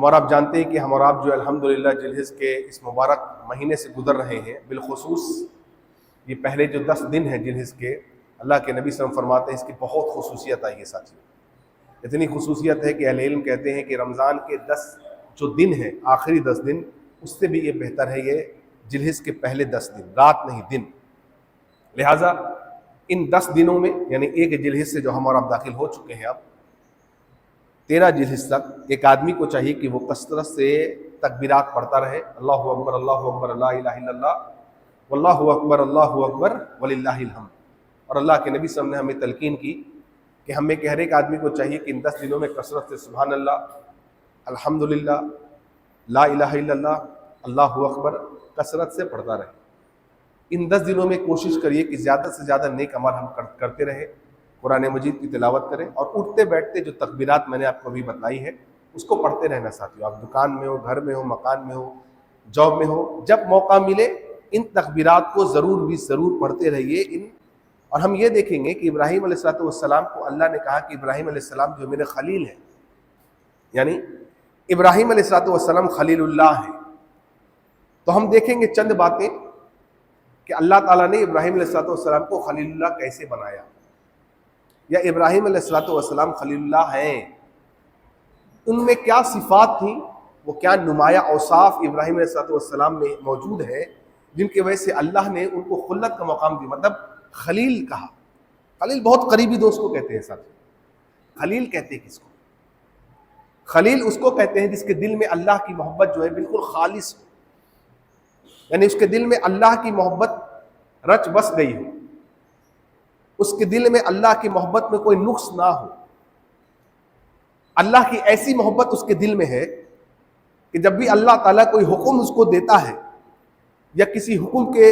ہم اور آپ جانتے ہیں کہ ہم اور آپ جو الحمدللہ ذوالحجہ کے اس مبارک مہینے سے گزر رہے ہیں، بالخصوص یہ پہلے جو 10 دن ہیں ذوالحجہ کے، اللہ کے نبی صلی اللہ علیہ وسلم فرماتے ہیں اس کی بہت خصوصیت آئی ہے ساتھیوں۔ اتنی خصوصیت ہے کہ اہل علم کہتے ہیں کہ رمضان کے 10 جو دن ہیں، آخری 10 دن، اس سے بھی یہ بہتر ہے یہ ذوالحجہ کے پہلے 10 دن، رات نہیں دن۔ لہٰذا ان 10 دنوں میں یعنی ایک ذوالحجہ سے جو ہم اور آپ داخل ہو چکے ہیں اب 13 ذوالحجہ تک ایک آدمی کو چاہیے کہ وہ کثرت سے تکبیرات پڑھتا رہے، اللہ اکبر لا الہ الا اللہ واللہ اکبر وللہ الحمد۔ اور اللہ کے نبی صلی اللہ علیہ وسلم نے ہمیں تلقین کی کہ ہمیں کہ ہر ایک آدمی کو چاہیے کہ ان 10 دنوں میں کثرت سے سبحان اللہ، الحمدللہ، لا الہ الا اللہ، اللہ اکبر کثرت سے پڑھتا رہے۔ ان 10 دنوں میں کوشش کریے کہ زیادہ سے زیادہ نیک عمل ہم کرتے رہیں، قرآن مجید کی تلاوت کریں، اور اٹھتے بیٹھتے جو تکبیرات میں نے آپ کو ابھی بتائی ہے اس کو پڑھتے رہنا ساتھیوں۔ آپ دکان میں ہو، گھر میں ہو، مکان میں ہو، جاب میں ہو، جب موقع ملے ان تکبیرات کو ضرور پڑھتے رہیے۔ اور ہم یہ دیکھیں گے کہ ابراہیم علیہ السلام کو اللہ نے کہا کہ ابراہیم علیہ السلام جو میرے خلیل ہیں، یعنی ابراہیم علیہ السلام خلیل اللہ ہیں۔ تو ہم دیکھیں گے چند باتیں کہ اللہ تعالیٰ نے ابراہیم علیہ السلام کو خلیل اللہ کیسے بنایا، یا ابراہیم علیہ السلام خلیل اللہ ہیں، ان میں کیا صفات تھیں، وہ کیا نمایاں اوصاف ابراہیم علیہ السلام میں موجود ہیں جن کی وجہ سے اللہ نے ان کو خلت کا مقام دیا، مطلب خلیل کہا۔ خلیل بہت قریبی دوست کو کہتے ہیں ساتھ۔ خلیل کہتے ہیں کس کو؟ خلیل اس کو کہتے ہیں جس کے دل میں اللہ کی محبت جو ہے بالکل خالص ہو، یعنی اس کے دل میں اللہ کی محبت رچ بس گئی ہو، اس کے دل میں اللہ کی محبت میں کوئی نقص نہ ہو۔ اللہ کی ایسی محبت اس کے دل میں ہے کہ جب بھی اللہ تعالیٰ کوئی حکم اس کو دیتا ہے یا کسی حکم کے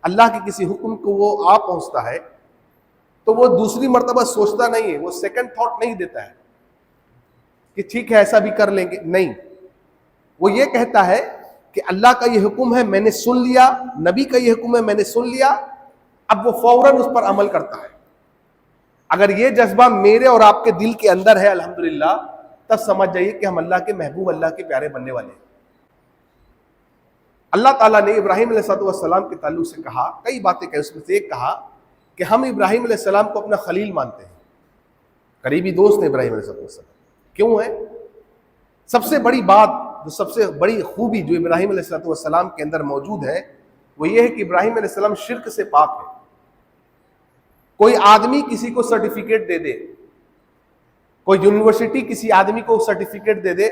اللہ کے کسی حکم کو وہ آ پہنچتا ہے تو وہ دوسری مرتبہ سوچتا نہیں ہے، وہ سیکنڈ تھاٹ نہیں دیتا ہے کہ ٹھیک ہے ایسا بھی کر لیں گے، نہیں، وہ یہ کہتا ہے کہ اللہ کا یہ حکم ہے میں نے سن لیا، نبی کا یہ حکم ہے میں نے سن لیا، اب وہ فوراً اس پر عمل کرتا ہے۔ اگر یہ جذبہ میرے اور آپ کے دل کے اندر ہے الحمدللہ، تب سمجھ جائیے کہ ہم اللہ کے محبوب، اللہ کے پیارے بننے والے ہیں۔ اللہ تعالیٰ نے ابراہیم علیہ السلام کے تعلق سے کہا، کئی باتیں کہیں، اس میں سے ایک کہا کہ ہم ابراہیم علیہ السلام کو اپنا خلیل مانتے ہیں، قریبی دوست ہیں ابراہیم علیہ السلام۔ کیوں ہے؟ سب سے بڑی بات، جو سب سے بڑی خوبی جو ابراہیم علیہ السلام کے اندر موجود ہے وہ یہ ہے کہ ابراہیم علیہ السلام شرک سے پاک ہے۔ کوئی آدمی کسی کو سرٹیفکیٹ دے دے، کوئی یونیورسٹی کسی آدمی کو سرٹیفکیٹ دے دے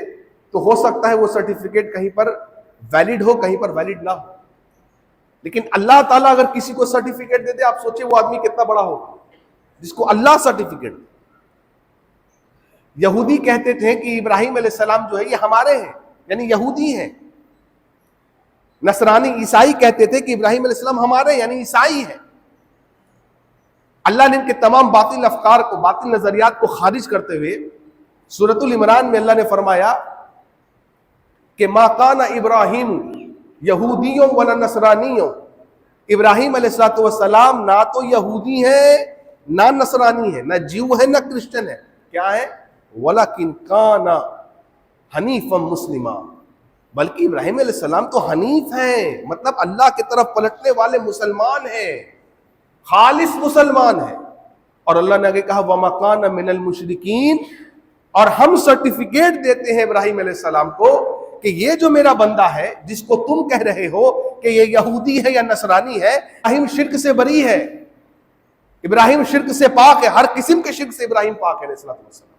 تو ہو سکتا ہے وہ سرٹیفکیٹ کہیں پر ویلڈ ہو، کہیں پر ویلڈ نہ ہو، لیکن اللہ تعالیٰ اگر کسی کو سرٹیفکیٹ دے دے، آپ سوچیں وہ آدمی کتنا بڑا ہوگا جس کو اللہ سرٹیفکیٹ دے۔ یہودی کہتے تھے کہ ابراہیم علیہ السلام جو ہے یہ ہمارے ہیں، یعنی یہودی ہیں۔ نصرانی عیسائی کہتے تھے کہ ابراہیم علیہ السلام ہمارے ہیں، یعنی عیسائی ہیں۔ اللہ نے ان کے تمام باطل افکار کو، باطل نظریات کو خارج کرتے ہوئے سورۃ العمران میں اللہ نے فرمایا کہ ما کان ابراہیم یہودیوں ولا نصرانیوں، ابراہیم علیہ السلام نہ تو یہودی ہیں نہ نصرانی ہیں، نہ جیو ہے نہ کرسچن ہے، کیا ہے؟ ولیکن کان حنیفا مسلما، بلکہ ابراہیم علیہ السلام تو حنیف ہیں، مطلب اللہ کی طرف پلٹنے والے مسلمان ہیں، خالص مسلمان ہیں۔ اور اللہ نے آگے کہا وما کان من المشرکین، اور ہم سرٹیفکیٹ دیتے ہیں ابراہیم علیہ السلام کو کہ یہ جو میرا بندہ ہے جس کو تم کہہ رہے ہو کہ یہ یہودی ہے یا نصرانی ہے، ابراہیم شرک سے بری ہے، ابراہیم شرک سے پاک ہے، ہر قسم کے شرک سے ابراہیم پاک ہے علیہ السلام۔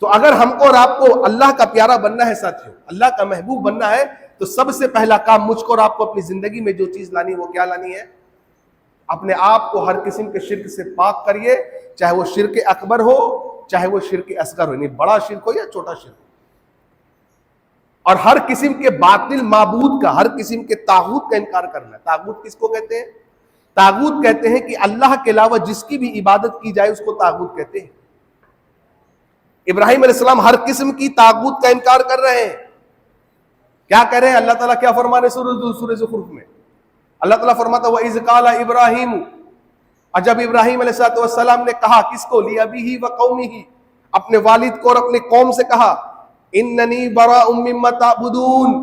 تو اگر ہم کو اور آپ کو اللہ کا پیارا بننا ہے ساتھیوں، اللہ کا محبوب بننا ہے، تو سب سے پہلا کام مجھ کو اور آپ کو اپنی زندگی میں جو چیز لانی ہے وہ کیا لانی ہے؟ اپنے آپ کو ہر قسم کے شرک سے پاک کریے، چاہے وہ شرک اکبر ہو چاہے وہ شرک اصغر ہو، یعنی بڑا شرک ہو یا چھوٹا شرک ہو، اور ہر قسم کے باطل معبود کا، ہر قسم کے طاغوت کا انکار کرنا ہے۔ طاغوت کس کو کہتے ہیں؟ طاغوت کہتے ہیں کہ اللہ کے علاوہ جس کی بھی عبادت کی جائے اس کو طاغوت کہتے ہیں۔ ابراہیم علیہ السلام ہر قسم کی طاغوت کا انکار کر رہے ہیں۔ کیا کہہ رہے ہیں؟ اللہ تعالیٰ کیا فرما رہے سورہ زخرف میں؟ اللہ تعالیٰ فرماتا ہے وَإِذْ قَالَ إِبْرَاهِيمُ، اور جب ابراہیم علیہ السلام نے کہا کس کو؟ لِأَبِيهِ وَقَوْمِهِ، اپنے والد کو اور اپنے قوم سے کہا اننی براء مما تعبدون،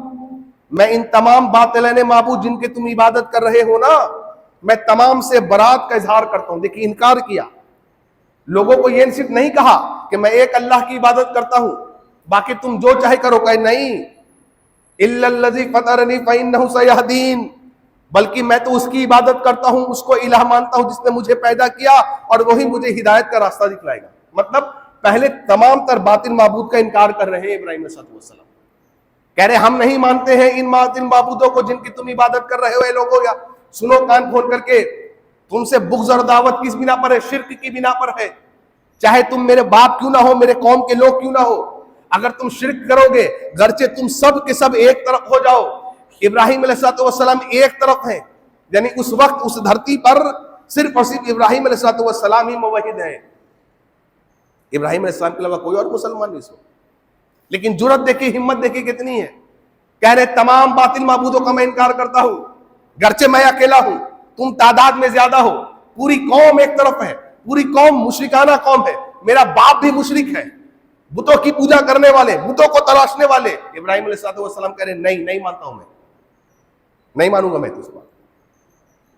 میں ان تمام باطلین معبود جن کے تم عبادت کر رہے ہو نا، میں تمام سے برات کا اظہار کرتا ہوں۔ دیکھیے انکار کیا، لوگوں کو یہ صرف نہیں کہا کہ میں ایک اللہ کی عبادت کرتا ہوں باقی تم جو چاہے کرو، کہ نہیں، الا الذی فطرنی فانہ سیہدین، بلکہ میں تو اس کی عبادت کرتا ہوں، اس کو الہ مانتا ہوں جس نے مجھے پیدا کیا اور وہی مجھے ہدایت کا راستہ دکھلائے گا۔ مطلب پہلے تمام تر باطل معبود کا انکار کر رہے ہیں ابراہیم علیہ السلام، کہہ رہے ہم نہیں مانتے ہیں ان باطل معبودوں کو جن کی تم عبادت کر رہے ہو۔ اے لوگوں، یا سنو کان کھول کر کے، تم سے بغض اور دعوت کس بنا پر ہے؟ شرک کی بنا پر ہے، چاہے تم میرے باپ کیوں نہ ہو، میرے قوم کے لوگ کیوں نہ ہو۔ اگر تم شرک کرو گے، گرچہ تم سب کے سب ایک طرف ہو جاؤ، ابراہیم علیہ السلام ایک طرف ہیں، یعنی اس وقت اس دھرتی پر صرف اور صرف ابراہیم علیہ السلام ہی موحد ہیں، ابراہیم علیہ السلام کے علاوہ کوئی اور مسلمان نہیں سو۔ لیکن جرأت دیکھیے، ہمت دیکھیے کتنی ہے، کہہ رہے تمام باطل معبودوں کا میں انکار کرتا ہوں، گرچہ میں اکیلا ہوں، تم تعداد میں زیادہ ہو، پوری قوم ایک طرف ہے، پوری قوم مشرکانہ قوم ہے، میرا باپ بھی مشرک ہے، بتوں کی پوجا کرنے والے، بتوں کو تراشنے والے۔ ابراہیم علیہ السلام کہہ رہے نہیں مانتا ہوں، میں نہیں مانوں گا میں تو اس بات۔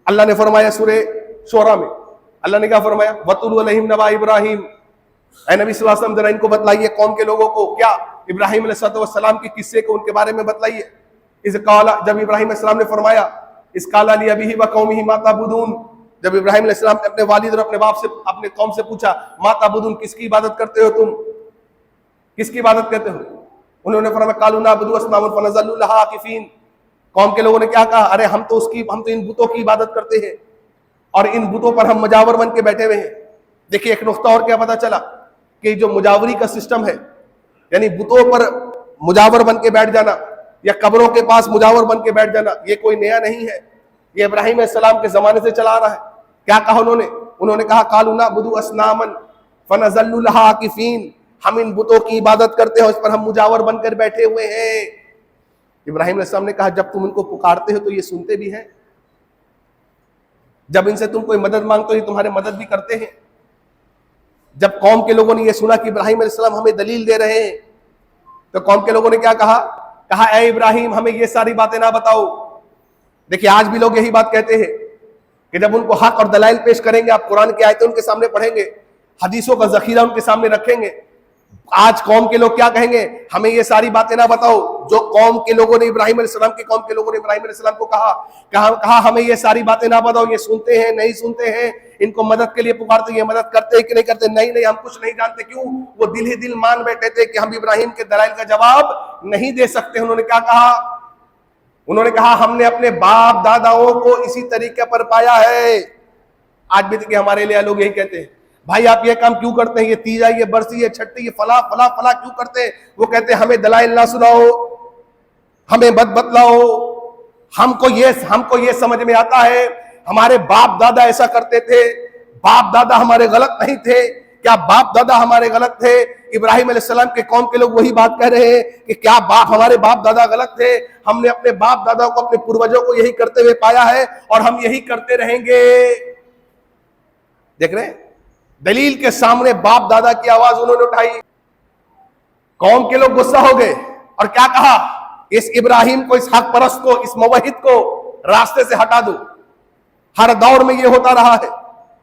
اللہ نے فرمایا سورہ شعراء میں، اللہ نے کیا فرمایا؟ وَاتْلُ عَلَيْهِمْ نَبَأَ ابراہیم، اے نبی صلی اللہ علیہ وسلم ذرا ان کو بتلائیے، قوم کے لوگوں کو، کیا؟ ابراہیم علیہ السلام کے قصے کو ان کے بارے میں بتلائیے۔ اذ قال، جب ابراہیم علیہ السلام نے فرمایا، اذ قال لأبیہ وقومہ ما تعبدون، جب ابراہیم علیہ السلام نے اپنے والد اور اپنے باپ سے، اپنے قوم سے پوچھا ما تعبدون، کس کی عبادت کرتے ہو تم، کس کی عبادت کرتے ہو؟ انہوں نے فرمایا قالوا نعبد اصناما فنظل لها عاکفین، قوم کے لوگوں نے کیا کہا؟ ارے ہم تو ان بتوں کی عبادت کرتے ہیں اور ان بتوں پر ہم مجاور بن کے بیٹھے ہوئے ہیں۔ دیکھیے ایک نقطہ اور کیا پتہ چلا کہ جو مجاوری کا سسٹم ہے، یعنی بتوں پر مجاور بن کے بیٹھ جانا یا قبروں کے پاس مجاور بن کے بیٹھ جانا، یہ کوئی نیا نہیں ہے، یہ ابراہیم علیہ السلام کے زمانے سے چلا آ رہا ہے۔ کیا کہا انہوں نے کہا قالوا نعبد اصناما فنظل لها عاکفین، ہم ان بتوں کی عبادت کرتے ہیں، اس پر ہم مجاور بن کر بیٹھے ہوئے ہیں۔ ابراہیم علیہ السلام نے کہا جب تم ان کو پکارتے ہو تو یہ سنتے بھی ہیں، جب ان سے تم کوئی مدد مانگتے ہو یہ تمہارے مدد بھی کرتے ہیں۔ جب قوم کے لوگوں نے یہ سنا کہ ابراہیم علیہ السلام ہمیں دلیل دے رہے ہیں تو قوم کے لوگوں نے کیا کہا اے ابراہیم ہمیں یہ ساری باتیں نہ بتاؤ۔ دیکھیے آج بھی لوگ یہی بات کہتے ہیں کہ جب ان کو حق اور دلائل پیش کریں گے، آپ قرآن کی آیتیں ان کے سامنے پڑھیں گے، حدیثوں کا ذخیرہ ان کے سامنے رکھیں گے، آج قوم کے لوگ کیا کہیں گے؟ ہمیں یہ ساری باتیں نہ بتاؤ جو قوم کے لوگوں نے ابراہیم علیہ السلام کی قوم کے لوگوں نے ابراہیم علیہ السلام کو کہا ہمیں یہ ساری باتیں نہ بتاؤ، یہ سنتے ہیں نہیں سنتے ہیں، ان کو مدد کے لیے پکارتے، یہ مدد کرتے ہیں کہ نہیں کرتے؟ نہیں ہم کچھ نہیں جانتے۔ کیوں؟ وہ دل ہی دل مان بیٹھے تھے کہ ہم ابراہیم کے دلائل کا جواب نہیں دے سکتے۔ انہوں نے کیا کہا؟ انہوں نے کہا ہم نے اپنے باپ داداؤں کو اسی طریقے پر پایا ہے۔ آج بھی دیکھیں ہمارے لیے لوگ یہی کہتے ہیں بھائی آپ یہ کام کیوں کرتے ہیں، یہ تیجا، یہ برسی، یہ چھٹی، یہ فلاں فلاں فلاں کیوں کرتے ہیں؟ وہ کہتے ہیں ہمیں دلائل نہ سناؤ، ہمیں مت بتلاؤ، ہم کو یہ سمجھ میں آتا ہے ہمارے باپ دادا ایسا کرتے تھے، باپ دادا ہمارے غلط نہیں تھے۔ کیا باپ دادا ہمارے غلط تھے؟ ابراہیم علیہ السلام کے قوم کے لوگ وہی بات کہہ رہے ہیں کہ کیا ہمارے باپ دادا غلط تھے؟ ہم نے اپنے باپ دادا کو، اپنے پروجوں کو یہی کرتے ہوئے پایا ہے اور ہم یہی کرتے رہیں گے۔ دیکھ رہے ہیں دلیل کے سامنے باپ دادا کی آواز انہوں نے اٹھائی، قوم کے لوگ غصہ ہو گئے اور کیا کہا اس ابراہیم کو، اس حق پرست کو، اس موحد کو راستے سے ہٹا دو۔ ہر دور میں یہ ہوتا رہا ہے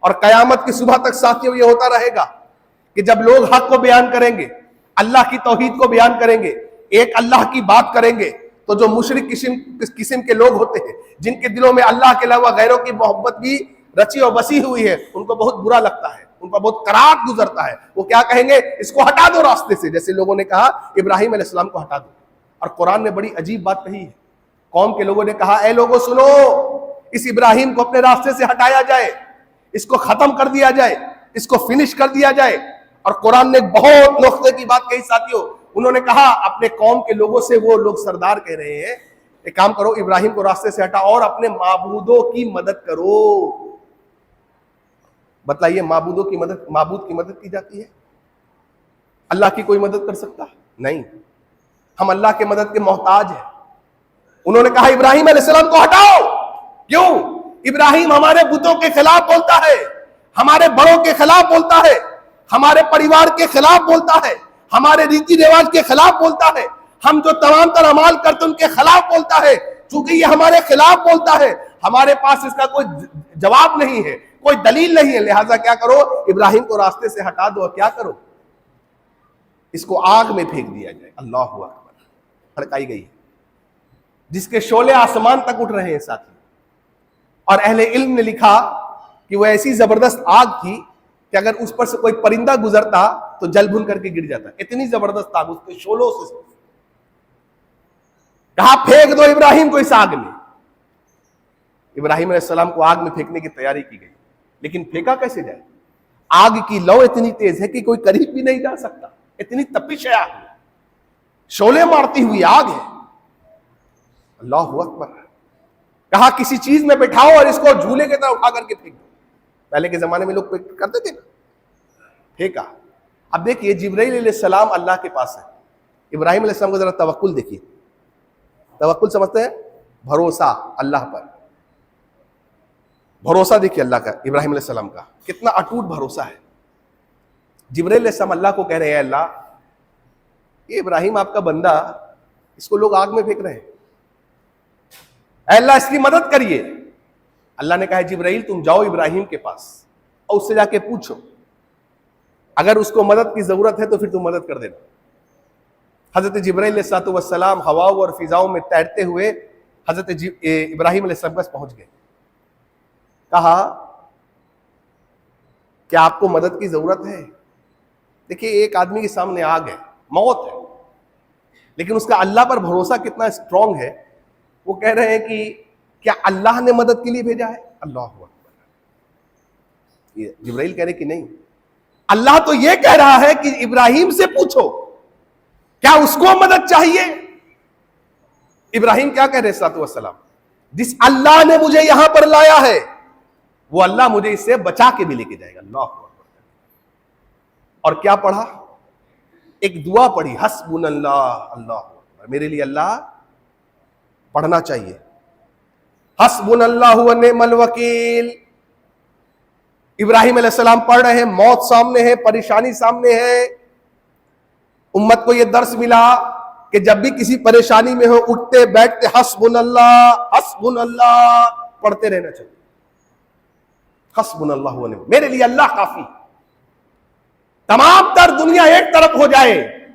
اور قیامت کی صبح تک ساتھیوں یہ ہوتا رہے گا کہ جب لوگ حق کو بیان کریں گے، اللہ کی توحید کو بیان کریں گے، ایک اللہ کی بات کریں گے، تو جو مشرک قسم کے لوگ ہوتے ہیں جن کے دلوں میں اللہ کے علاوہ غیروں کی محبت بھی رچی اور بسی ہوئی ہے، ان کو بہت برا لگتا ہے، ان کا بہت کراہت گزرتا ہے۔ وہ کیا کہیں گے؟ اس کو ہٹا دو راستے سے، جیسے لوگوں نے کہا ابراہیم علیہ السلام کو ہٹا دو۔ اور قرآن نے بڑی عجیب بات کہی ہے، قوم کے لوگوں نے کہا اے لوگوں سنو، اس ابراہیم کو اپنے راستے سے ہٹایا جائے، اس کو ختم کر دیا جائے، اس کو فنش کر دیا جائے۔ اور قرآن نے بہت نقطے کی بات کہی ساتھیوں، انہوں نے کہا اپنے قوم کے لوگوں سے، وہ لوگ سردار کہہ رہے ہیں ایک کام کرو، ابراہیم کو راستے سے ہٹا اور اپنے معبودوں کی مدد کرو۔ بتلائیے معبود کی مدد کی جاتی ہے؟ اللہ کی کوئی مدد کر سکتا ہے؟ نہیں، ہم اللہ کے مدد کے محتاج ہیں۔ انہوں نے کہا ابراہیم علیہ السلام کو ہٹاؤ۔ کیوں؟ ابراہیم ہمارے بتوں کے خلاف بولتا ہے، ہمارے بڑوں کے خلاف بولتا ہے، ہمارے پریوار کے خلاف بولتا ہے، ہمارے ریتی رواج کے خلاف بولتا ہے، ہم جو تمام تر اعمال کرتے ان کے خلاف بولتا ہے، چونکہ یہ ہمارے خلاف بولتا ہے، ہمارے پاس اس کا کوئی جواب نہیں ہے، کوئی دلیل نہیں ہے، لہٰذا کیا کرو، ابراہیم کو راستے سے ہٹا دو، اور کیا کرو، اس کو آگ میں پھینک دیا جائے۔ اللہ اکبر، بھڑکائی گئی ہے، جس کے شعلے آسمان تک اٹھ رہے ہیں ساتھی۔ اور اہل علم نے لکھا کہ وہ ایسی زبردست آگ تھی کہ اگر اس پر سے کوئی پرندہ گزرتا تو جل بھن کر کے گر جاتا، اتنی زبردست آگ، اس کے شعلوں سے۔ کہا پھینک دو ابراہیم کو اس آگ میں۔ ابراہیم علیہ السلام کو آگ میں پھینکنے کی تیاری کی گئی، لیکن پھینکا کیسے جائے؟ آگ کی لو اتنی تیز ہے کہ کوئی قریب بھی نہیں جا سکتا، اتنی تپش ہے آگ میں، شعلے مارتی ہوئی آگ ہے۔ اللہ اکبر۔ کہا کسی چیز میں بٹھاؤ اور اس کو جھولے کی طرح اٹھا کر کے پھینک دو۔ پہلے کے زمانے میں لوگ کرتے تھے نا، پھینکا۔ اب دیکھیے جبرائیل علیہ السلام اللہ کے پاس ہے، ابراہیم علیہ السلام کو ذرا توکل دیکھیے، توکل سمجھتے ہیں؟ بھروسہ اللہ پر، بھروسہ دیکھیے اللہ کا، ابراہیم علیہ السلام کا کتنا اٹوٹ بھروسہ ہے۔ جبرائیل علیہ السلام اللہ کو کہہ رہے ہیں، اللہ یہ ابراہیم آپ کا بندہ، اس کو لوگ آگ میں پھینک رہے ہیں، اے اللہ اس کی مدد کریے۔ اللہ نے کہا جبرائیل تم جاؤ ابراہیم کے پاس اور اس سے جا کے پوچھو، اگر اس کو مدد کی ضرورت ہے تو پھر تم مدد کر دینا۔ حضرت جبرائیل علیہ السلام ہواؤں اور فضاؤں میں تیرتے ہوئے حضرت ابراہیم علیہ السلام کے پاس پہنچ گئے۔ کہا کیا آپ کو مدد کی ضرورت ہے؟ دیکھیے ایک آدمی کے سامنے آگ ہے، موت ہے، لیکن اس کا اللہ پر بھروسہ کتنا اسٹرانگ ہے، وہ کہہ رہے ہیں کہ کیا اللہ نے مدد کے لیے بھیجا ہے؟ اللہ اکبر۔ جبرائیل کہہ رہے کہ نہیں، اللہ تو یہ کہہ رہا ہے کہ ابراہیم سے پوچھو کیا اس کو مدد چاہیے؟ ابراہیم کیا کہہ رہے ساتھ والسلام، جس اللہ نے مجھے یہاں پر لایا ہے وہ اللہ مجھے اس سے بچا کے بھی لے کے جائے گا۔ اللہ اکبر۔ اور کیا پڑھا؟ ایک دعا پڑھی، حسبنا اللہ، اللہ اکبر، میرے لیے اللہ پڑھنا چاہیے، حسبنا اللہ ونعم الوکیل۔ ابراہیم علیہ السلام پڑھ رہے ہیں، موت سامنے ہے، پریشانی سامنے ہے، امت کو یہ درس ملا کہ جب بھی کسی پریشانی میں ہو اٹھتے بیٹھتے حسبنا اللہ پڑھتے رہنا چاہیے، حسبنا اللہ ونعم، میرے لیے اللہ کافی۔ تمام تر دنیا ایک طرف ہو جائے،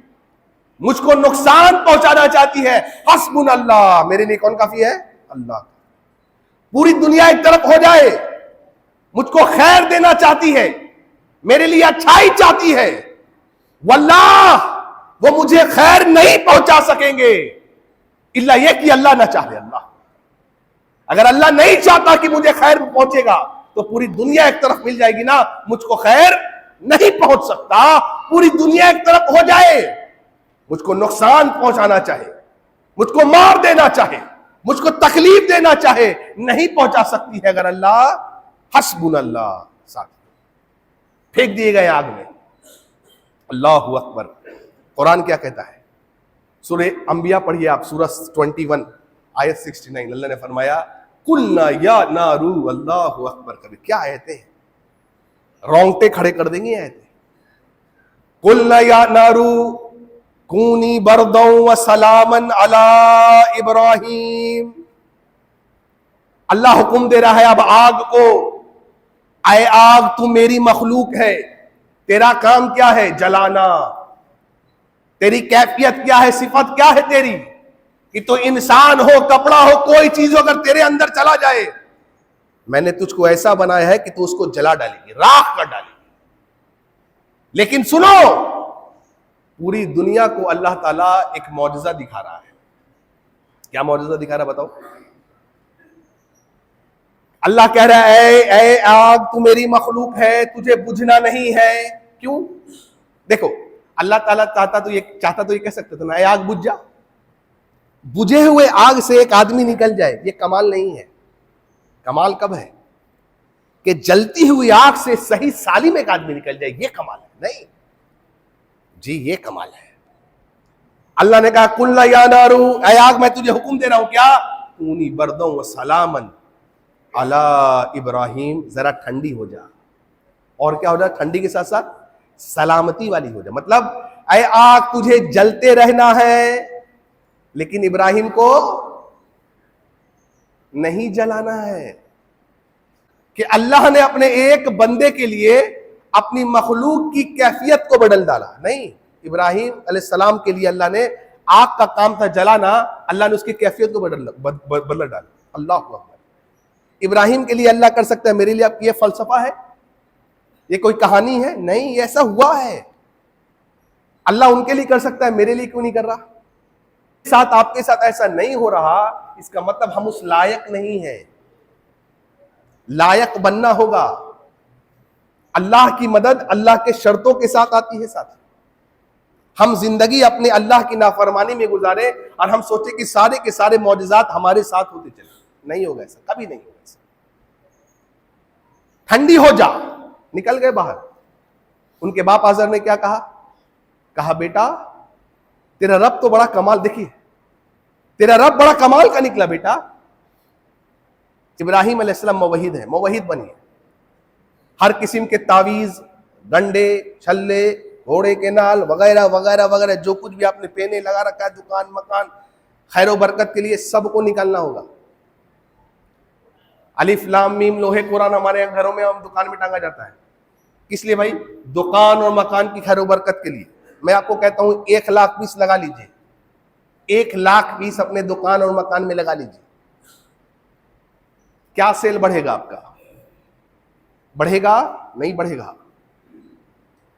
مجھ کو نقصان پہنچانا چاہتی ہے، حسبنا اللہ، میرے لیے کون کافی ہے؟ اللہ۔ پوری دنیا ایک طرف ہو جائے، مجھ کو خیر دینا چاہتی ہے، میرے لیے اچھائی چاہتی ہے، واللہ وہ مجھے خیر نہیں پہنچا سکیں گے الا یہ کہ اللہ نہ چاہے۔ اللہ اگر اللہ نہیں چاہتا کہ مجھے خیر پہنچے گا تو پوری دنیا ایک طرف مل جائے گی نا، مجھ کو خیر نہیں پہنچ سکتا۔ پوری دنیا ایک طرف ہو جائے، مجھ کو نقصان پہنچانا چاہے، مجھ کو مار دینا چاہے، مجھ کو تکلیف دینا چاہے، نہیں پہنچا سکتی ہے اگر اللہ حسبنا اللہ ساتھ پھینک دیے گئے آگ میں۔ اللہ اکبر۔ قرآن کیا کہتا ہے؟ سورہ انبیاء پڑھیے آپ، سورہ 21 آیت 69، اللہ نے فرمایا قلنا یا نارو، اللہ اکبر۔ کبھی کیا آیتیں ہیں، رونگٹے کھڑے کر دیں گے آیتیں۔ قلنا یا نارو کونی بردا وسلاما علی ابراہیم۔ اللہ حکم دے رہا ہے اب آگ کو، اے آگ تو میری مخلوق ہے، تیرا کام کیا ہے؟ جلانا۔ تیری کیفیت کیا ہے، صفت کیا ہے تیری؟ کہ تو انسان ہو، کپڑا ہو، کوئی چیز ہو اگر تیرے اندر چلا جائے، میں نے تجھ کو ایسا بنایا ہے کہ تو اس کو جلا ڈالے گی، راکھ کر ڈالے گی۔ لیکن سنو، پوری دنیا کو اللہ تعالیٰ ایک معجزہ دکھا رہا ہے۔ کیا معجزہ دکھا رہا بتاؤ؟ اللہ کہہ رہا ہے اے آگ تو میری مخلوق ہے، تجھے بجھنا نہیں ہے۔ کیوں؟ دیکھو اللہ تعالیٰ چاہتا تو یہ کہہ سکتا تھا نا، اے آگ بجھ جا۔ بجھے ہوئے آگ سے ایک آدمی نکل جائے، یہ کمال نہیں ہے۔ کمال کب ہے؟ کہ جلتی ہوئی آگ سے صحیح سالم ایک آدمی نکل جائے، یہ کمال ہے۔ نہیں جی، یہ کمال ہے۔ اللہ نے کہا قلنا یا نارو، اے آگ میں تجھے حکم دے رہا ہوں، کیا؟ کونی بردا وسلاما علی ابراہیم، ذرا ٹھنڈی ہو جا۔ اور کیا ہو جا؟ ٹھنڈی کے ساتھ ساتھ سلامتی والی ہو جا، مطلب اے آگ تجھے جلتے رہنا ہے، لیکن ابراہیم کو نہیں جلانا ہے. کہ اللہ نے اپنے ایک بندے کے لیے اپنی مخلوق کی کیفیت کو بدل ڈالا. نہیں، ابراہیم علیہ السلام کے لیے اللہ نے آگ کا کام تھا جلانا، اللہ نے اس کی کیفیت کو بدل ڈالا. اللہ اکبر. ابراہیم کے لیے اللہ کر سکتا ہے، میرے لیے یہ فلسفہ ہے، یہ کوئی کہانی ہے؟ نہیں، یہ ایسا ہوا ہے. اللہ ان کے لیے کر سکتا ہے، میرے لیے کیوں نہیں کر رہا؟ ساتھ آپ کے ساتھ ایسا نہیں ہو رہا، اس کا مطلب ہم اس لائق نہیں ہیں. لائق بننا ہوگا. اللہ کی مدد اللہ کے شرطوں کے ساتھ آتی ہے. ساتھ ہم زندگی اپنے اللہ کی نافرمانی میں گزارے اور ہم سوچے کہ سارے کے سارے معجزات ہمارے ساتھ ہوتے چلے. نہیں ہوگا ایسا، کبھی نہیں ہوگا ایسا. ٹھنڈی ہو جا. نکل گئے باہر. ان کے باپ آزر نے کیا کہا بیٹا تیرا رب تو بڑا کمال، دیکھیے تیرا رب بڑا کمال کا نکلا بیٹا. ابراہیم علیہ السلام موحد ہے، موحد بنیے. ہر قسم کے تعویذ، ڈنڈے، چھلے، گھوڑے کے نال وغیرہ وغیرہ وغیرہ جو کچھ بھی آپ نے پہنے لگا رکھا ہے، دکان مکان خیر و برکت کے لیے، سب کو نکالنا ہوگا. الف لام میم لوہے قرآن ہمارے گھروں میں ہم دکان میں ٹانگا جاتا ہے. کس لیے بھائی؟ دکان اور مکان کی خیر و برکت کے لیے. میں آپ کو کہتا ہوں 1,00,000 پیس لگا لیجئے، 1,00,000 پیس اپنے دکان اور مکان میں لگا لیجئے. کیا سیل بڑھے گا آپ کا؟ بڑھے گا؟ نہیں بڑھے گا.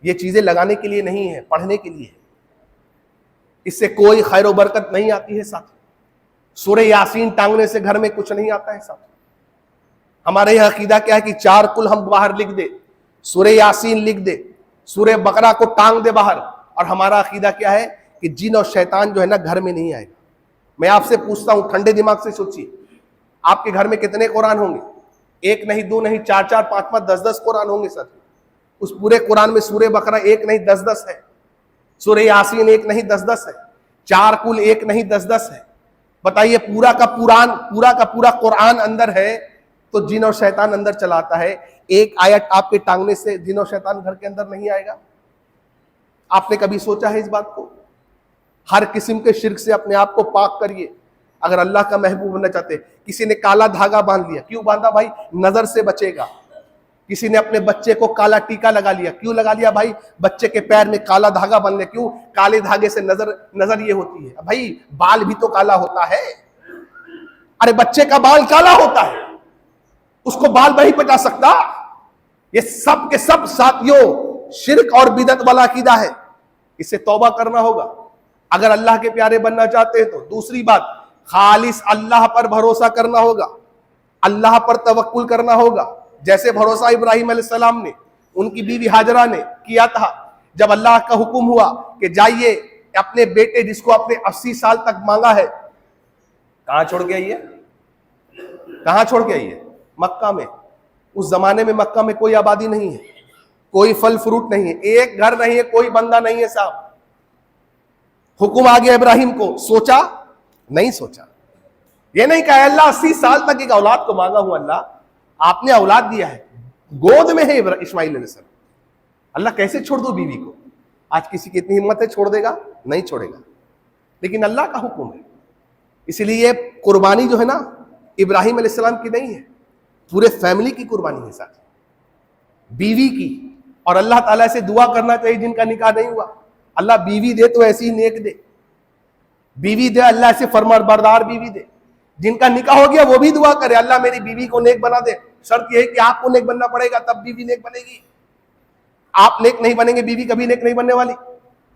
یہ چیزیں لگانے کے لیے نہیں ہے، پڑھنے کے لیے. اس سے کوئی خیر و برکت نہیں آتی ہے. ساتھ سورہ یاسین ٹانگنے سے گھر میں کچھ نہیں آتا ہے. ساتھ ہمارے یہاں عقیدہ کیا ہے کہ 4 کل ہم باہر لکھ دے، سورہ یاسین لکھ دے، سورہ بقرہ کو ٹانگ دے باہر. اور ہمارا عقیدہ کیا ہے کہ جن اور شیطان جو ہے نا گھر میں نہیں آئے گا. میں آپ سے پوچھتا ہوں، ٹھنڈے دماغ سے سوچیے، آپ کے گھر میں کتنے قرآن ہوں گے؟ 1 نہیں 2 نہیں 4 4 5 5 10 10 قرآن ہوں گے. ساتھ اس پورے قرآن میں سورہ بقرہ 1 نہیں 10 10 ہے، سورہ یاسین 1 نہیں 10 10 ہے، 4 کل 1 نہیں 10 10 ہے. بتائیے پورا کا پورا قرآن اندر ہے تو جن اور شیطان اندر چلاتا ہے. ایک آیت آپ کے ٹانگنے سے جن اور شیطان گھر کے اندر نہیں آئے گا؟ آپ نے کبھی سوچا ہے اس بات کو؟ ہر قسم کے شرک سے اپنے آپ کو پاک کریے اگر اللہ کا محبوب بننا چاہتے. کسی نے کالا دھاگا باندھ لیا، کیوں باندھا بھائی؟ نظر سے بچے گا. کسی نے اپنے بچے کو کالا ٹیکا لگا لیا، کیوں لگا لیا بھائی؟ بچے کے پیر میں کالا دھاگا باندھ لیا. کیوں؟ کالے دھاگے سے نظر یہ ہوتی ہے. بھائی بال بھی تو کالا ہوتا ہے. ارے بچے کا بال کالا ہوتا ہے، اس کو بال نہیں بچا سکتا. یہ سب کے سب ساتھیوں شرک اور بدعت والا عقیدہ ہے. اس سے توبہ کرنا ہوگا اگر اللہ کے پیارے بننا چاہتے ہیں تو. دوسری بات، خالص اللہ پر بھروسہ کرنا ہوگا، اللہ پر توکل کرنا ہوگا. جیسے بھروسہ ابراہیم علیہ السلام نے ان کی بیوی ہاجرہ نے کیا تھا جب اللہ کا حکم ہوا کہ جائیے اپنے بیٹے جس کو اپنے 80 سال تک مانگا ہے، کہاں چھوڑ کے آئیے؟ کہاں چھوڑ کے آئیے؟ مکہ میں. اس زمانے میں مکہ میں کوئی آبادی نہیں ہے، کوئی پھل فروٹ نہیں ہے، ایک گھر نہیں ہے، کوئی بندہ نہیں ہے. صاحب حکم آ گیا ابراہیم کو. سوچا؟ نہیں سوچا. یہ نہیں کہا اللہ 80 سال تک ایک اولاد کو مانگا ہوں، اللہ آپ نے اولاد دیا ہے، گود میں ہے اسماعیل علیہ السلام، اللہ کیسے چھوڑ دو بیوی کو؟ آج کسی کی اتنی ہمت ہے چھوڑ دے گا؟ نہیں چھوڑے گا. لیکن اللہ کا حکم ہے. اسی لیے قربانی جو ہے نا ابراہیم علیہ السلام کی نہیں ہے، پورے فیملی کی قربانی ہے. ساتھ بیوی کی. اور اللہ تعالیٰ سے دعا کرنا چاہیے جن کا نکاح نہیں ہوا، اللہ بیوی دے تو ایسی ہی نیک دے. بیوی دے اللہ سے فرمان بردار بیوی دے. جن کا نکاح ہو گیا وہ بھی دعا کرے اللہ میری بیوی کو نیک بنا دے. شرط یہ ہے کہ آپ کو نیک بننا پڑے گا تب بیوی نیک بنے گی. آپ نیک نہیں بنیں گے بیوی کبھی نیک نہیں بننے والی.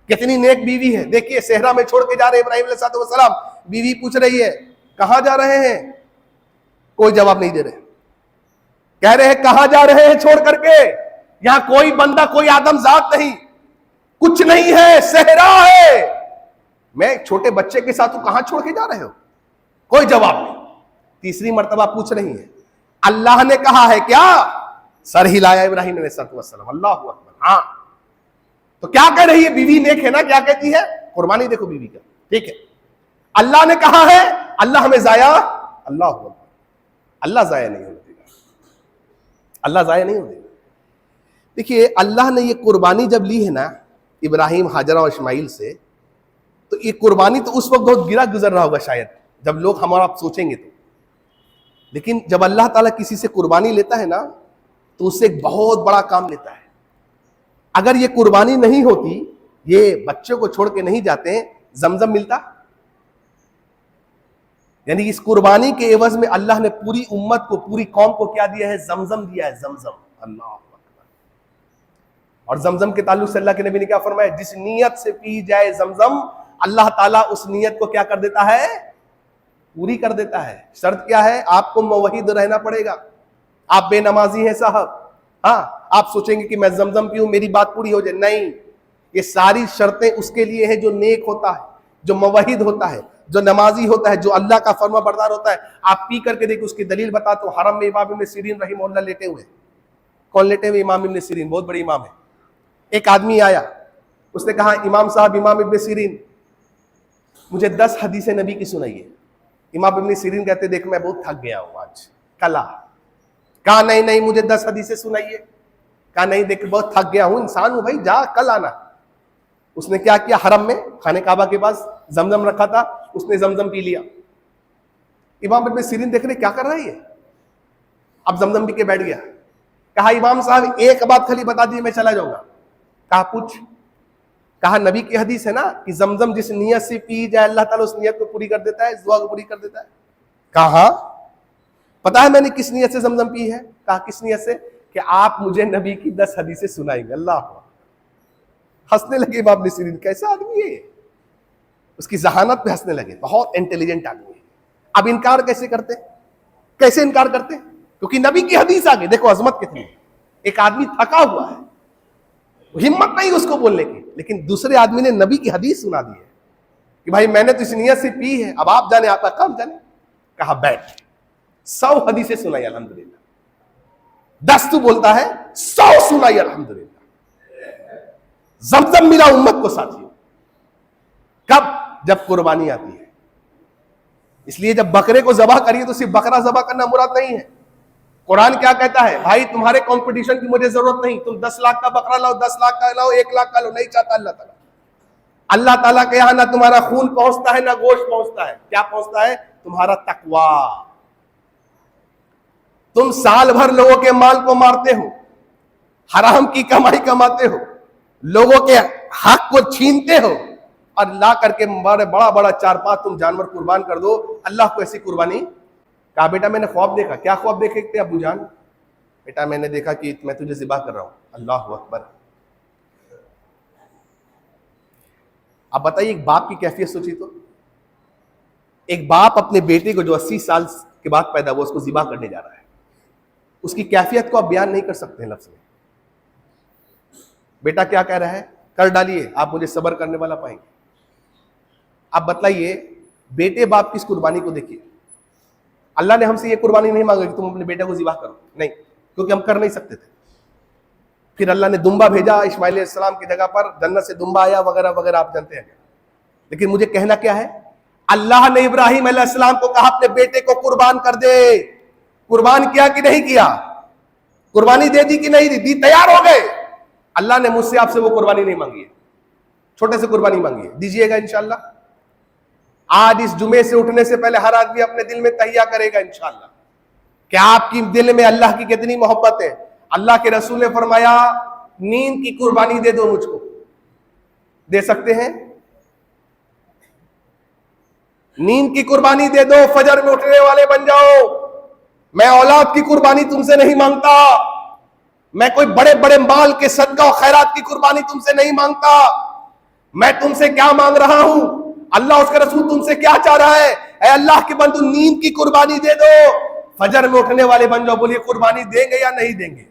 کتنی نیک بیوی ہے. دیکھیے صحرا میں چھوڑ کے جا رہے ابراہیم علیہ السلام، بیوی پوچھ رہی ہے کہاں جا رہے ہیں؟ کوئی جواب نہیں دے رہے. کہہ رہے ہیں کہاں جا رہے ہیں چھوڑ کر کے؟ یہاں کوئی بندہ کوئی آدم ذات نہیں، کچھ نہیں ہے، صحرا ہے. میں ایک چھوٹے بچے کے ساتھ کہاں چھوڑ کے جا رہے ہو؟ کوئی جواب نہیں. تیسری مرتبہ پوچھ رہی ہے اللہ نے کہا ہے کیا؟ سر ہلایا ابراہیم علیہ السلام. اللہ اکبر. ہاں تو کیا کہہ رہی ہے؟ بیوی نیک ہے نا. کیا کہتی ہے؟ قربانی دیکھو بیوی کا. ٹھیک ہے اللہ نے کہا ہے، اللہ ہمیں ضائع، اللہ اکبر، اللہ ضائع نہیں ہونے دے گا. اللہ ضائع نہیں ہونے دے گا. دیکھیے اللہ نے یہ قربانی جب لی ہے نا ابراہیم حاجرہ اور اسماعیل سے، تو یہ قربانی تو اس وقت بہت گرا گزر رہا ہوگا شاید جب لوگ ہمارا آپ سوچیں گے تو، لیکن جب اللہ تعالیٰ کسی سے قربانی لیتا ہے نا تو اس سے ایک بہت بڑا کام لیتا ہے. اگر یہ قربانی نہیں ہوتی، یہ بچوں کو چھوڑ کے نہیں جاتے ہیں، زمزم ملتا؟ یعنی اس قربانی کے عوض میں اللہ نے پوری امت کو، پوری قوم کو کیا دیا ہے؟ زمزم دیا ہے، زمزم. اللہ اکبر. اور زمزم کے تعلق سے اللہ کے نبی نے کیا فرمایا؟ جس نیت سے پی جائے زمزم، اللہ تعالیٰ اس نیت کو کیا کر دیتا ہے؟ پوری کر دیتا ہے. شرط کیا ہے؟ آپ کو موحد رہنا پڑے گا. آپ بے نمازی ہیں صاحب، ہاں آپ سوچیں گے کہ میں زمزم پیوں میری بات پوری ہو جائے، نہیں. یہ ساری شرطیں اس کے لیے ہیں جو نیک ہوتا ہے، جو موحد ہوتا ہے، جو نمازی ہوتا ہے، جو اللہ کا فرما بردار ہوتا ہے. آپ پی کر کے دیکھیں، اس کی دلیل بتاتا ہوں. حرم میں امام ابن سیرین رحمہ اللہ لیٹے ہوئے. کون لیٹے ہوئے؟ امام ابن سیرین، بہت بڑے امام ہے. ایک آدمی آیا، اس نے کہا امام صاحب، امام ابن سیرین مجھے 10 حدیث نبی کی سنائیے. امام ابن سیرین کہتے دیکھ میں بہت تھک گیا ہوں آج، کل آ. کہا نہیں مجھے 10 حدیثیں سنائیے. کہا نہیں دیکھ بہت تھک گیا ہوں، انسان ہوں بھائی، جا کل آنا. اس نے کیا کیا؟ حرم میں خانہ کعبہ کے پاس زمزم رکھا تھا، اس نے زمزم پی لیا. امام ابن سیرین دیکھ رہے کیا کر رہا ہے یہ، اب زمزم پی کے بیٹھ گیا. کہا امام صاحب ایک بات خالی بتا دیجیے میں چلا جاؤں گا. کہا پوچھ. کہا نبی کی حدیث ہے نا کہ زمزم جس نیت سے پی جائے اللہ تعالیٰ اس نیت کو پوری کر دیتا ہے، اس دعا کو پوری کر دیتا ہے. کہا ہاں پتا ہے میں نے کس نیت سے زمزم پی ہے. کہا کس نیت سے؟ کہ آپ مجھے نبی کی 10 حدیثیں سنائیں گے. اللہ. ہنسنے لگے امام ابن سیرین، کیسا آدمی ہے، اس کی ذہانت پہ ہنسنے لگے. بہت انٹیلیجنٹ آدمی ہے. اب انکار کیسے کرتے؟ کیسے انکار کرتے؟ کیونکہ نبی کی حدیث آگے دیکھو عظمت کتنی. ایک آدمی تھکا ہوا ہے، ہمت نہیں اس کو بولنے کی، لیکن دوسرے آدمی نے نبی کی حدیث سنا دی ہے کہ بھائی میں نے تو اس نیت سے پی ہے، اب آپ جانے آپ کا کام جانے. کہا بیٹھ. 100 حدیثیں سنائی الحمدللہ. 10 تو بولتا ہے، 100 سنائی الحمدللہ. زمزم ملا امت کو ساتھیوں. کب؟ جب قربانی آتی ہے. اس لیے جب بکرے کو ذبح کریے تو صرف بکرا ذبح کرنا مراد نہیں ہے. قرآن کیا کہتا ہے؟ بھائی تمہارے کمپٹیشن کی مجھے ضرورت نہیں، تم 10 لاکھ کا بکرا لاؤ، 10 لاکھ کا لاؤ، 1 لاکھ کا لاؤ، نہیں چاہتا اللہ تعالیٰ. اللہ تعالیٰ کے یہاں نہ تمہارا خون پہنچتا ہے نہ گوشت پہنچتا ہے. کیا پہنچتا ہے؟ تمہارا تقوی. تم سال بھر لوگوں کے مال کو مارتے ہو، حرام کی کمائی کماتے ہو، لوگوں کے حق کو چھینتے ہو، اور لا کر کے بڑا 4-5 تم جانور قربان کر دو. اللہ کو ایسی قربانی. کہا بیٹا میں نے خواب دیکھا. کیا خواب دیکھے تھے ابو جان؟ بیٹا میں نے دیکھا کہ میں تجھے ذبح کر رہا ہوں. اللہ اکبر. اب بتائیے ایک باپ کی کیفیت سوچی تو. ایک باپ اپنے بیٹے کو جو 80 سال کے بعد پیدا ہوا اس کو ذبح کرنے جا رہا ہے، اس کی کیفیت کو آپ بیان نہیں کر سکتے لفظ میں. بیٹا کیا کہہ رہا ہے؟ کر ڈالیے، آپ مجھے صبر کرنے والا پائیں گے. اب بتلائیے بیٹے باپ کی اس قربانی کو دیکھیے. اللہ نے ہم سے یہ قربانی نہیں مانگا کہ تم اپنے بیٹے کو ذبح کرو، نہیں، کیونکہ ہم کر نہیں سکتے تھے. پھر اللہ نے دمبا بھیجا اسماعیل علیہ السلام کی جگہ پر، جنت سے دمبا آیا وغیرہ وغیرہ آپ جانتے ہیں. لیکن مجھے کہنا کیا ہے، اللہ نے ابراہیم علیہ السلام کو کہا اپنے بیٹے کو قربان کر دے. قربان کیا کہ نہیں کیا؟ قربانی دے دی کہ نہیں دی؟ تیار ہو گئے. اللہ نے مجھ سے آپ سے وہ قربانی نہیں مانگی ہے، چھوٹے سے قربانی مانگی ہے. دیجئے گا انشاءاللہ. آج اس جمعے سے اٹھنے سے پہلے ہر آدمی اپنے دل میں تہیہ کرے گا انشاءاللہ کہ آپ کی دل میں اللہ کی کتنی محبت ہے. اللہ کے رسول نے فرمایا نیند کی قربانی دے دو مجھ کو. دے سکتے ہیں؟ نیند کی قربانی دے دو، فجر میں اٹھنے والے بن جاؤ. میں اولاد کی قربانی تم سے نہیں مانگتا، میں کوئی بڑے بڑے مال کے صدقہ و خیرات کی قربانی تم سے نہیں مانگتا. میں تم سے کیا مانگ رہا ہوں؟ اللہ اس کے رسول تم سے کیا چاہ رہا ہے؟ اے اللہ کے بندو نیند کی قربانی دے دو، فجر میں اٹھنے والے بن جاؤ. بولیے قربانی دیں گے یا نہیں دیں گے؟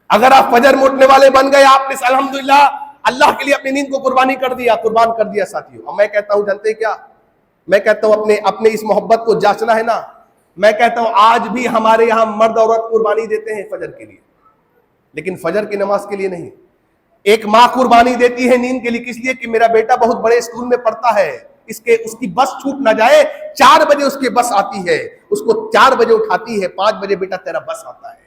اگر آپ فجر میں اٹھنے والے بن گئے، آپ نے الحمدللہ اللہ کے لیے اپنی نیند کو قربانی کر دیا، قربان کر دیا ساتھیوں. اور میں کہتا ہوں جانتے کیا، میں کہتا ہوں اپنے اس محبت کو جانچنا ہے نا. میں کہتا ہوں آج بھی ہمارے یہاں مرد عورت قربانی دیتے ہیں فجر کے لیے، لیکن فجر کی نماز کے لیے نہیں. ایک ماں قربانی دیتی ہے نیند کے لیے، کس لیے؟ کہ میرا بیٹا بہت بڑے اسکول میں پڑھتا ہے، اس کی بس چھوٹ نہ جائے. 4 بجے اس کی بس آتی ہے، اس کو 4 بجے اٹھاتی ہے، 5 بجے بیٹا تیرا بس آتا ہے.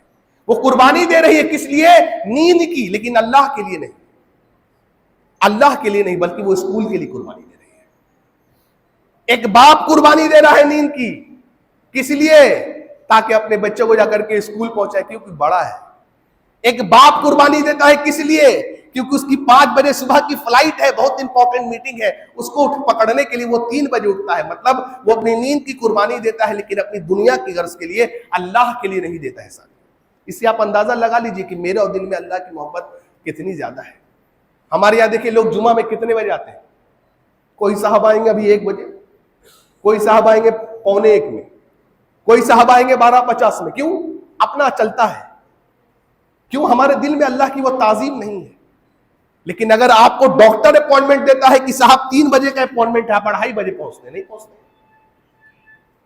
وہ قربانی دے رہی ہے کس لیے؟ نیند کی، لیکن اللہ کے لیے نہیں، اللہ کے لیے نہیں، بلکہ وہ اسکول کے لیے قربانی دے رہی ہے۔ ایک باپ قربانی دے رہا ہے نیند کی، کس لیے؟ تاکہ اپنے بچوں کو جا کر کے اسکول پہنچائے، کیونکہ بڑا ہے۔ ایک باپ قربانی دیتا ہے کس لیے؟ کیونکہ اس کی 5 بجے صبح کی فلائٹ ہے، بہت امپورٹنٹ میٹنگ ہے، اس کو پکڑنے کے لیے وہ 3 بجے اٹھتا ہے۔ مطلب وہ اپنی نیند کی قربانی دیتا ہے، لیکن اپنی دنیا کی غرض کے لیے، اللہ کے لیے نہیں دیتا ہے ساتھ۔ اس سے آپ اندازہ لگا لیجئے کہ میرے اور دل میں اللہ کی محبت کتنی زیادہ ہے۔ ہمارے یہاں دیکھیں لوگ جمعہ میں کتنے بجے آتے ہیں؟ کوئی صاحب آئیں گے ابھی 1 بجے، کوئی صاحب آئیں گے 12:45 میں، کوئی صاحب آئیں گے 12:50 میں۔ کیوں؟ اپنا چلتا ہے۔ کیوں؟ ہمارے دل میں اللہ کی وہ تعظیم نہیں ہے۔ لیکن اگر آپ کو ڈاکٹر اپوائنٹمنٹ دیتا ہے کہ صاحب 3 بجے کا اپوائنٹمنٹ ہے، آپ 2:30 بجے پہنچتے نہیں پہنچتے۔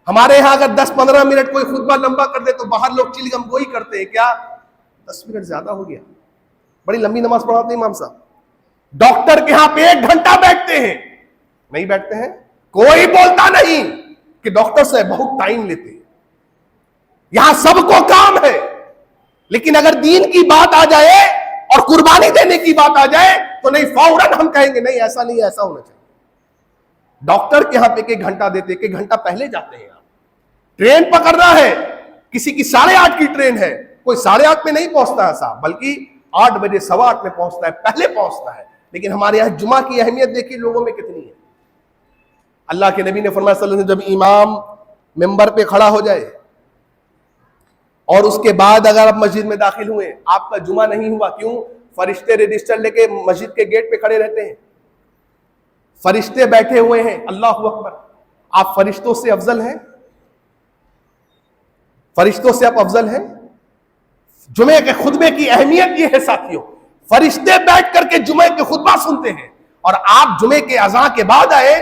ہمارے ہاں اگر 10-15 منٹ کوئی خطبہ لمبا کر دے تو باہر لوگ چلگم گوئی کرتے ہیں، کیا 10 منٹ زیادہ ہو گیا، بڑی لمبی نماز پڑھاتے ہیں امام صاحب۔ ڈاکٹر کے ہاں پہ 1 گھنٹہ بیٹھتے ہیں، نہیں بیٹھتے ہیں؟ کوئی بولتا نہیں کہ ڈاکٹر سے بہت ٹائم لیتے ہیں۔ یہاں سب کو کام ہے، لیکن اگر دین کی بات آ جائے اور قربانی دینے کی بات آ جائے تو نہیں، فوراً ہم کہیں گے نہیں ایسا نہیں، ایسا ہونا چاہیے۔ ڈاکٹر کے ہاں پہ 1 گھنٹہ دیتے، 1 گھنٹہ پہلے جاتے ہیں۔ ٹرین پکڑنا ہے، کسی کی 8:30 کی ٹرین ہے، کوئی 8:30 میں نہیں پہنچتا ہے صاحب، بلکہ 8 بجے 8:15 میں پہنچتا ہے، پہلے پہنچتا ہے۔ لیکن ہمارے یہاں جمعہ کی اہمیت دیکھیے لوگوں میں کتنی ہے۔ اللہ کے نبی نے فرمایا صلی اللہ علیہ وسلم، جب امام ممبر پہ کھڑا ہو جائے اور اس کے بعد اگر آپ مسجد میں داخل ہوئے، آپ کا جمعہ نہیں ہوا، کیوں؟ فرشتے رجسٹر لے کے مسجد کے گیٹ پہ کھڑے رہتے ہیں، فرشتے بیٹھے ہوئے ہیں۔ اللہ اکبر! آپ فرشتوں سے افضل ہیں؟ فرشتوں سے آپ افضل ہیں؟ جمعے کے خطبے کی اہمیت یہ ہے ساتھیوں، فرشتے بیٹھ کر کے جمعے کے خطبہ سنتے ہیں، اور آپ جمعے کے اذان کے بعد آئے،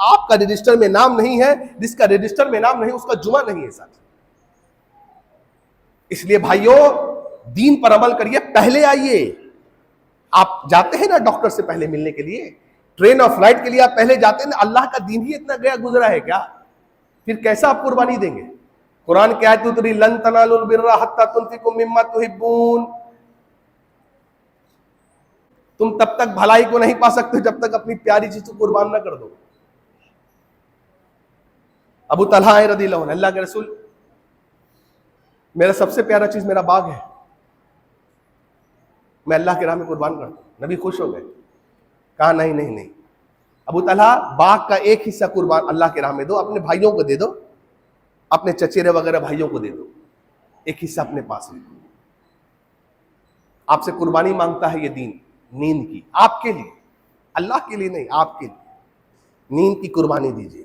آپ کا رجسٹر میں نام نہیں ہے، جس کا رجسٹر میں نام نہیں اس کا جمعہ نہیں ہے ساتھ۔ اس لیے بھائیوں دین پر عمل کریے، پہلے آئیے۔ آپ جاتے ہیں نا ڈاکٹر سے پہلے ملنے کے لیے، ٹرین اور فلائٹ کے لیے آپ پہلے جاتے ہیں نا، اللہ کا دین ہی اتنا گیا گزرا ہے کیا؟ پھر کیسا آپ قربانی دیں گے؟ قرآن کی آیت اتری، لن تنالوا البر حتی تنفقوا مما تحبون، تم تب تک بھلائی کو نہیں پا سکتے جب تک اپنی پیاری چیز کو قربان نہ کر دو۔ ابو طلحہ رضی اللہ عنہ، اللہ کے رسول میرا سب سے پیارا چیز میرا باغ ہے، میں اللہ کی راہ میں قربان کرتا ہوں۔ نبی خوش ہو گئے، کہا نہیں نہیں نہیں، ابو طلحہ باغ کا ایک حصہ قربان اللہ کی راہ میں دو، اپنے بھائیوں کو دے دو، اپنے چچیرے وغیرہ بھائیوں کو دے دو، ایک حصہ اپنے پاس رکھو۔ آپ سے قربانی مانگتا ہے یہ دین، نیند کی، آپ کے لیے، اللہ کے لیے نہیں، آپ کے لیے نیند کی قربانی دیجیے۔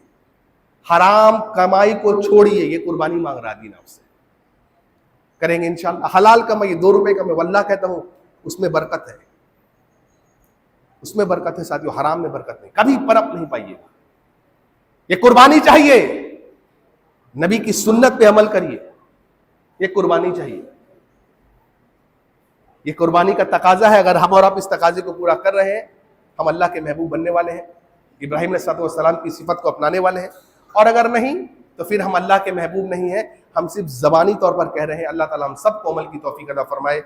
حرام کمائی کو چھوڑیے، یہ قربانی مانگ رہا دین آپ سے۔ کریں گے انشاءاللہ، حلال کمائیے، 2 روپے کا میں واللہ کہتا ہوں اس میں برکت ہے، اس میں برکت ہے ساتھیوں، حرام میں برکت نہیں، کبھی پرپ نہیں پائیے گا۔ یہ قربانی چاہیے، نبی کی سنت پہ عمل کریے، یہ قربانی چاہیے، یہ قربانی کا تقاضا ہے۔ اگر ہم اور آپ اس تقاضے کو پورا کر رہے ہیں، ہم اللہ کے محبوب بننے والے ہیں، ابراہیم علیہ السلام کی صفت کو اپنانے والے ہیں، اور اگر نہیں تو پھر ہم اللہ کے محبوب نہیں ہیں، ہم صرف زبانی طور پر کہہ رہے ہیں۔ اللہ تعالیٰ ہم سب کو عمل کی توفیق عطا فرمائے۔